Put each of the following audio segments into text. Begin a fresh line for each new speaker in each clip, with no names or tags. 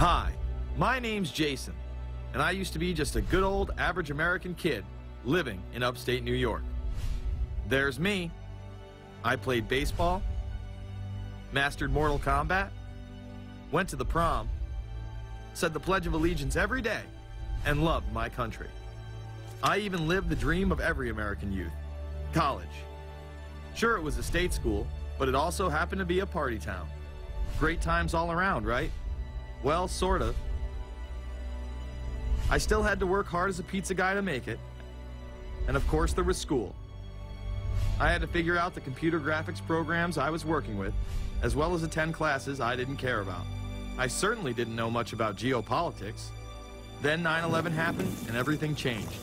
Hi, my name's Jason, and I used to be just a good old average American kid living in upstate New York. There's me. I played baseball, mastered Mortal Kombat, went to the prom, said the Pledge of Allegiance every day, and loved my country. I even lived the dream of every American youth, college. Sure, it was a state school, but it also happened to be a party town. Great times all around, right? Well, sort of. I still had to work hard as a pizza guy to make it. And of course, there was school. I had to figure out the computer graphics programs I was working with, as well as attend classes I didn't care about. I certainly didn't know much about geopolitics. Then 9/11 happened and everything changed.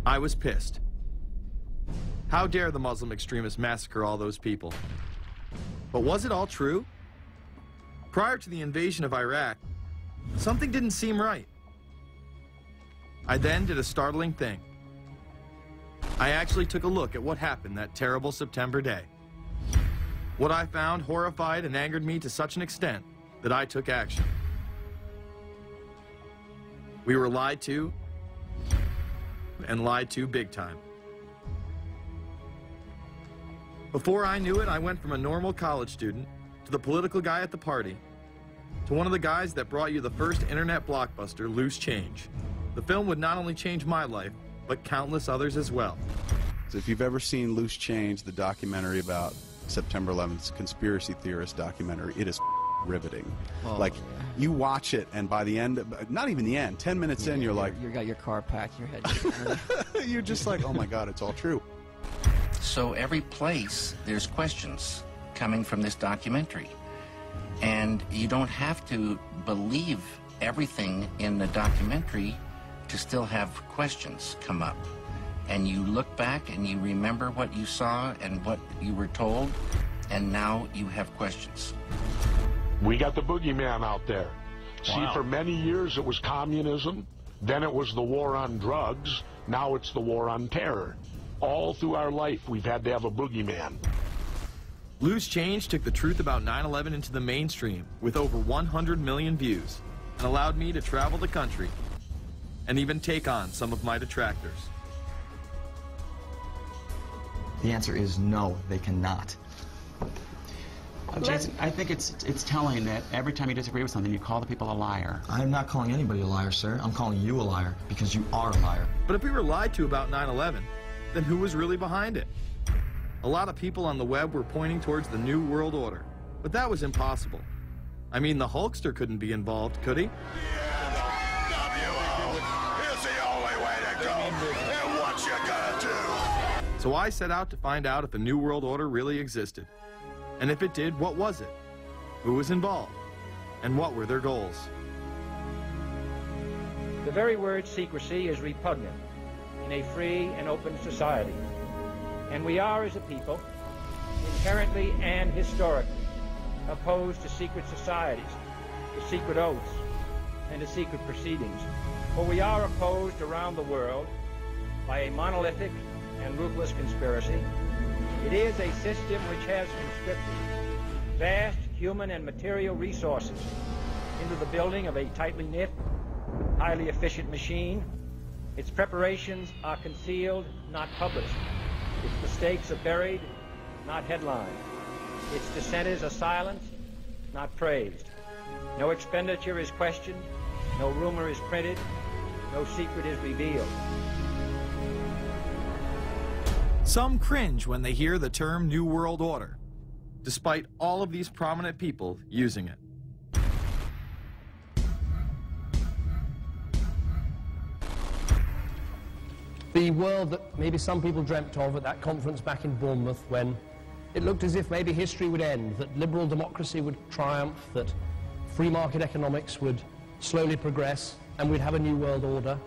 I was pissed. How dare the Muslim extremists massacre all those people? But was it all true? Prior to the invasion of Iraq, something didn't seem right. I then did a startling thing. I actually took a look at what happened that terrible September day. What I found horrified and angered me to such an extent that I took action. We were lied to, and lied to big time. Before I knew it, I went from a normal college student to the political guy at the party to one of the guys that brought you the first internet blockbuster, Loose Change. The film would not only change my life, but countless others as well.
If you've ever seen Loose Change, the documentary about September 11th, conspiracy theorist documentary, it is riveting.
Oh,
like,
yeah.
you watch it, and by the end, not even the end, 10 minutes in, you're like...
You got your car packed, your head...
You're just like, oh my God, it's all true.
So every place, there's questions coming from this documentary. And you don't have to believe everything in the documentary to still have questions come up. And you look back and you remember what you saw and what you were told, and now you have questions.
We got the boogeyman out there.
Wow.
See, for many years it was communism, then it was the war on drugs, now it's the war on terror. All through our life, we've had to have a boogeyman.
Loose Change took the truth about 9/11 into the mainstream with over 100 million views and allowed me to travel the country and even take on some of my detractors.
The answer is no, they cannot. Jason, I think it's telling that every time you disagree with something, you call the people a liar.
I'm not calling anybody a liar, sir. I'm calling you a liar because you are a liar.
But if we were lied to about 9/11, then who was really behind it? A lot of people on the web were pointing towards the New World Order, but that was impossible. I mean, the Hulkster couldn't be involved, could he?
The NWO is the only way to go, and what you gonna do?
So I set out to find out if the New World Order really existed. And if it did, what was it? Who was involved? And what were their goals?
The very word secrecy is repugnant in a free and open society. And we are, as a people, inherently and historically opposed to secret societies, to secret oaths, and to secret proceedings. For we are opposed around the world by a monolithic and ruthless conspiracy. It is a system which has conscripted vast human and material resources into the building of a tightly knit, highly efficient machine. Its preparations are concealed, not published. Its mistakes are buried, not headlined. Its dissenters are silenced, not praised. No expenditure is questioned, no rumor is printed, no secret is revealed.
Some cringe when they hear the term New World Order, despite all of these prominent people using it.
The world that maybe some people dreamt of at that conference back in Bournemouth, when it looked as if maybe history would end, that liberal democracy would triumph, that free market economics would slowly progress, and we'd have a new world order.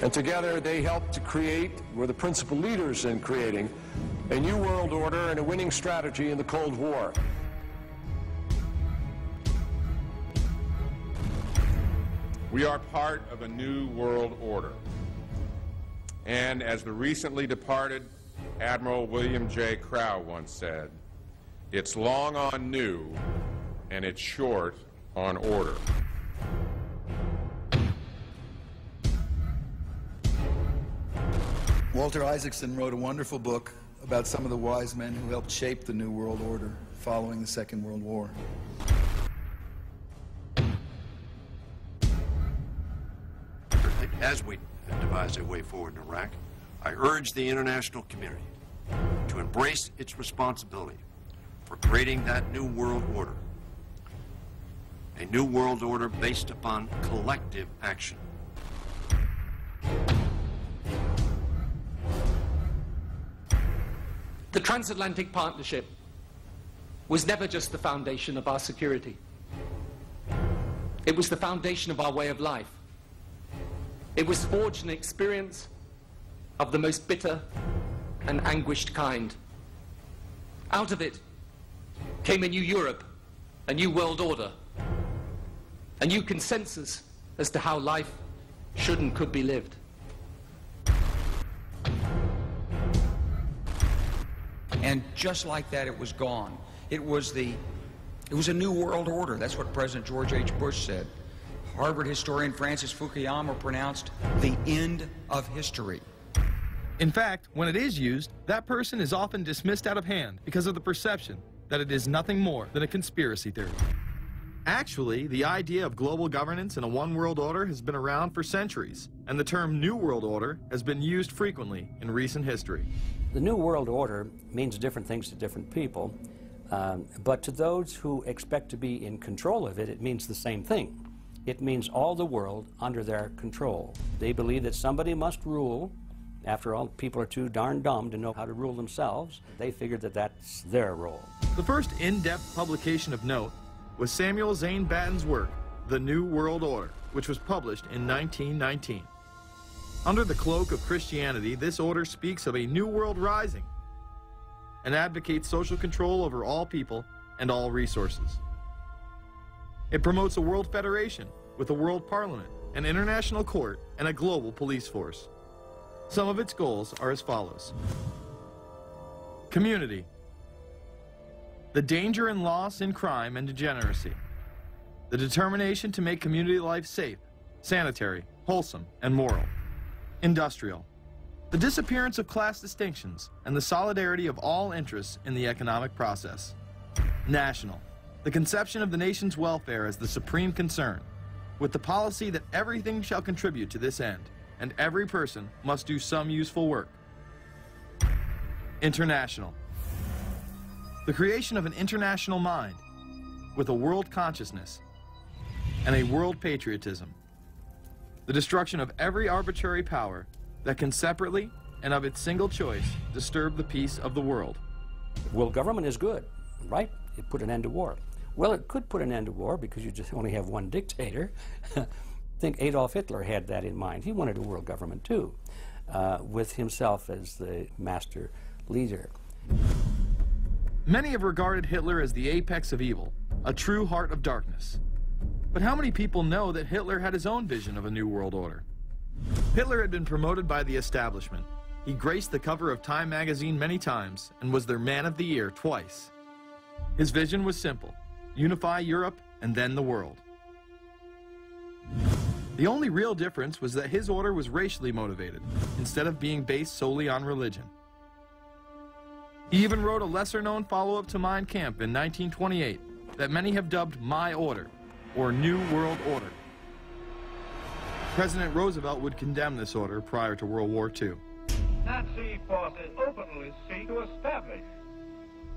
And together they helped to create, were the principal leaders in creating, a new world order and a winning strategy in the Cold War. part of a new world order. And as the recently departed Admiral William J. Crowe once said, it's long on new and it's short on order.
Walter Isaacson wrote a wonderful book about some of the wise men who helped shape the New World Order following the Second World War.
As we devise a way forward in Iraq, I urge the international community to embrace its responsibility for creating that new world order. A new world order based upon collective action.
The transatlantic partnership was never just the foundation of our security. It was the foundation of our way of life. It was forged in experience of the most bitter and anguished kind. Out of it came a new Europe, a new world order, a new consensus as to how life should and could be lived.
And just like that, it was gone. It was a new world order. That's what President George H. Bush said. Harvard historian Francis Fukuyama pronounced the end of history.
In fact, when it is used, that person is often dismissed out of hand because of the perception that it is nothing more than a conspiracy theory. Actually, the idea of global governance and a one world order has been around for centuries, and the term New World Order has been used frequently in recent history.
The New World Order means different things to different people, but to those who expect to be in control of it, it means the same thing. It means all the world under their control. They believe that somebody must rule. After all, people are too darn dumb to know how to rule themselves. They figured that that's their role.
The first in-depth publication of note was Samuel Zane Batten's work, The New World Order, which was published in 1919. Under the cloak of Christianity, this order speaks of a new world rising and advocates social control over all people and all resources. It promotes a world federation with a world parliament, an international court, and a global police force. Some of its goals are as follows. Community. The danger and loss in crime and degeneracy. The determination to make community life safe, sanitary, wholesome, and moral. Industrial. The disappearance of class distinctions and the solidarity of all interests in the economic process. National. The conception of the nation's welfare as the supreme concern, with the policy that everything shall contribute to this end, and every person must do some useful work. International. The creation of an international mind, with a world consciousness and a world patriotism. The destruction of every arbitrary power that can separately and of its single choice disturb the peace of the world.
World government is good, right? It put an end to war. Well, it could put an end to war because you just only have one dictator. I think Adolf Hitler had that in mind. He wanted a world government too, with himself as the master leader.
Many have regarded Hitler as the apex of evil, a true heart of darkness. But how many people know that Hitler had his own vision of a new world order? Hitler had been promoted by the establishment. He graced the cover of Time magazine many times and was their Man of the Year twice. His vision was simple: unify Europe and then the world. The only real difference was that his order was racially motivated, instead of being based solely on religion. He even wrote a lesser-known follow-up to Mein Kampf in 1928 that many have dubbed My Order, or New World Order. President Roosevelt would condemn this order prior to World War II.
Nazi forces openly seek to establish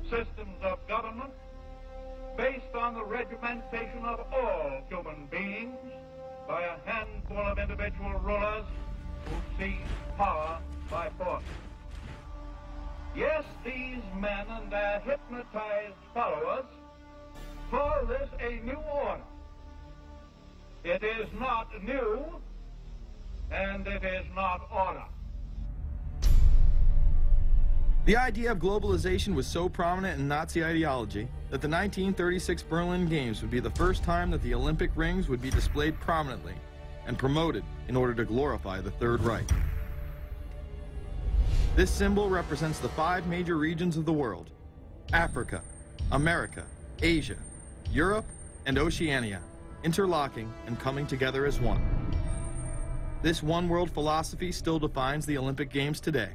systems of government based on the regimentation of all human beings by a handful of individual rulers who seize power by force. Yes, these men and their hypnotized followers call this a new order. It is not new, and it is not order.
The idea of globalization was so prominent in Nazi ideology that the 1936 Berlin Games would be the first time that the Olympic rings would be displayed prominently and promoted in order to glorify the Third Reich. This symbol represents the 5 major regions of the world: Africa, America, Asia, Europe, and Oceania, interlocking and coming together as one. This one world philosophy still defines the Olympic Games today.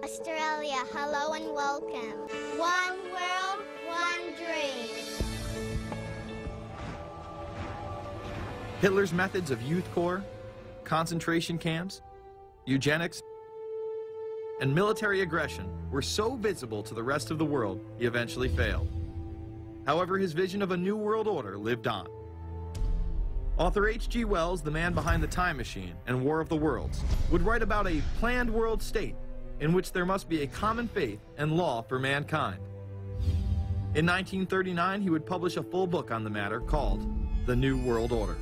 Australia, hello and welcome. One world, one dream.
Hitler's methods of youth corps, concentration camps, eugenics, and military aggression were so visible to the rest of the world, he eventually failed. However, his vision of a new world order lived on. Author H.G. Wells, the man behind The Time Machine and War of the Worlds, would write about a planned world state in which there must be a common faith and law for mankind. In 1939, he would publish a full book on the matter called The New World Order.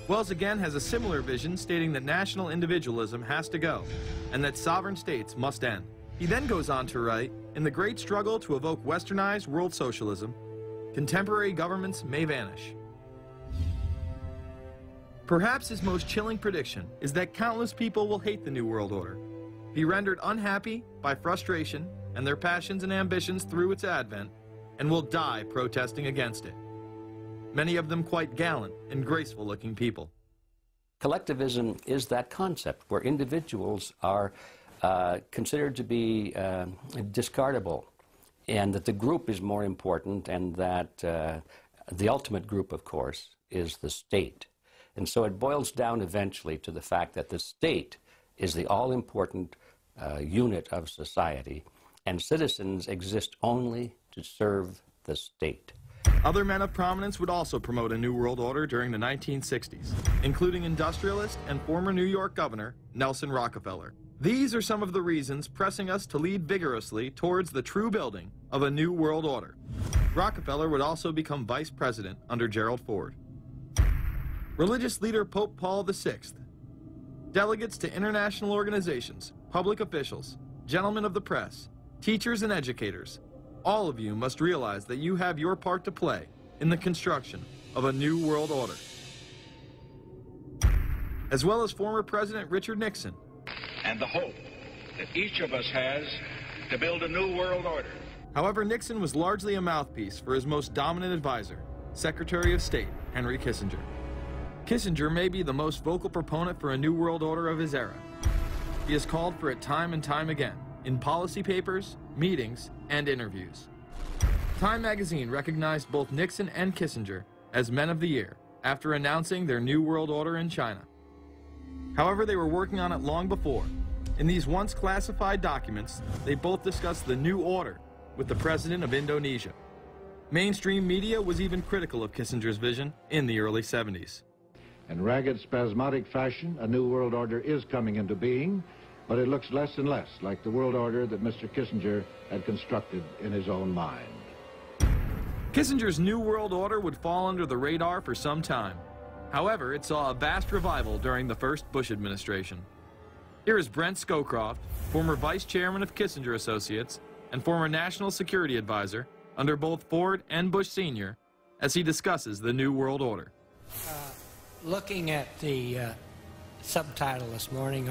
Wells again has a similar vision, stating that national individualism has to go and that sovereign states must end. He then goes on to write, in the great struggle to evoke westernized world socialism, contemporary governments may vanish. Perhaps his most chilling prediction is that countless people will hate the New World Order, be rendered unhappy by frustration and their passions and ambitions through its advent, and will die protesting against it. Many of them quite gallant and graceful-looking people.
Collectivism is that concept where individuals are considered to be discardable, and that the group is more important, and that the ultimate group, of course, is the state. And so it boils down eventually to the fact that the state is the all-important unit of society, and citizens exist only to serve the state.
Other men of prominence would also promote a New World Order during the 1960s, including industrialist and former New York Governor Nelson Rockefeller. These are some of the reasons pressing us to lead vigorously towards the true building of a New World Order. Rockefeller would also become vice president under Gerald Ford. Religious leader Pope Paul VI, delegates to international organizations, public officials, gentlemen of the press, teachers and educators, all of you must realize that you have your part to play in the construction of a new world order. As well as former President Richard Nixon.
And the hope that each of us has to build a new world order.
However, Nixon was largely a mouthpiece for his most dominant advisor, Secretary of State Henry Kissinger. Kissinger may be the most vocal proponent for a new world order of his era. He has called for it time and time again, in policy papers, meetings, and interviews. Time magazine recognized both Nixon and Kissinger as Men of the Year after announcing their New World Order in China. However, they were working on it long before. In these once classified documents, they both discussed the new order with the president of Indonesia. Mainstream media was even critical of Kissinger's vision in the early 70s.
In ragged, spasmodic fashion, a new world order is coming into being, but it looks less and less like the world order that Mr. Kissinger had constructed in his own mind.
Kissinger's New World Order would fall under the radar for some time. However, it saw a vast revival during the first Bush administration. Here is Brent Scowcroft, former vice chairman of Kissinger Associates and former national security advisor under both Ford and Bush Sr., as he discusses the New World Order.
Looking at the subtitle this morning,